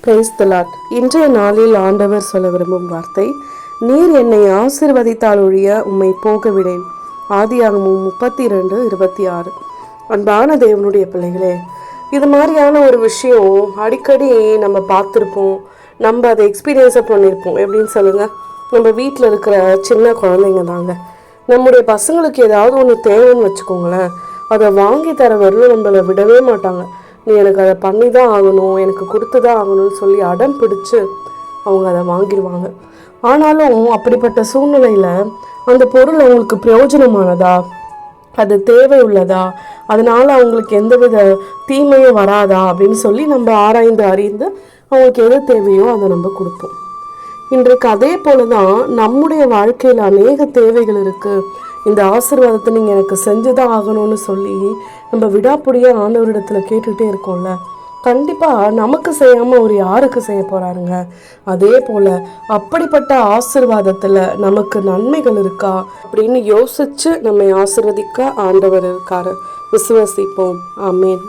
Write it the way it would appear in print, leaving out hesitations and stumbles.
Praise the Lord. இன்றைய நாளில் ஆண்டவர் சொல்ல விரும்பும் வார்த்தை, நீர் என்னை ஆசீர்வதித்தால் ஒழிய உம்மை போக விடேன். ஆதியாகமம் 32:26. அன்பான தேவனுடைய பிள்ளைகளே, இது மாதிரியான ஒரு விஷயம் அடிக்கடி நம்ம பார்த்துருப்போம். நம்ம அதை எக்ஸ்பீரியன்ஸை பண்ணியிருப்போம். எப்படின்னு சொல்லுங்க, நம்ம வீட்டில் இருக்கிற சின்ன குழந்தைங்க தாங்க. நம்முடைய பசங்களுக்கு ஏதாவது ஒன்று தேவைன்னு வச்சுக்கோங்களேன், அதை வாங்கி தர வரலும் நம்மளை விடவே மாட்டாங்க. நீ எனக்கு அதை பண்ணி தான் ஆகணும், எனக்கு கொடுத்து தான் ஆகணும்னு சொல்லி அடம் பிடிச்சு அவங்க அதை வாங்கிடுவாங்க. ஆனாலும் அப்படிப்பட்ட சூழ்நிலையில் அந்த பொருள் அவங்களுக்கு பிரயோஜனமானதா, அது தேவை உள்ளதா, அதனால் அவங்களுக்கு எந்தவித தீமையும் வராதா அப்படின்னு சொல்லி நம்ம ஆராய்ந்து அறிந்து அவங்களுக்கு எது தேவையோ அதை நம்ம கொடுப்போம். இன்றைக்கு அதே போல தான் நம்முடைய வாழ்க்கையில் அநேக தேவைகள் இருக்குது. இந்த ஆசீர்வாதத்தை நீங்கள் எனக்கு செஞ்சுதான் ஆகணும்னு சொல்லி நம்ம விடாப்பிடியாக ஆண்டவரிடத்தில் கேட்டுகிட்டே இருக்கோம்ல. கண்டிப்பாக நமக்கு செய்யாமல் அவர் யாருக்கு செய்ய போகிறாருங்க? அதே போல் அப்படிப்பட்ட ஆசீர்வாதத்தில் நமக்கு நன்மைகள் இருக்கா அப்படின்னு யோசித்து நம்மை ஆசீர்வதிக்க ஆண்டவர் இருக்காரு. விசுவாசிப்போம். ஆமேன்.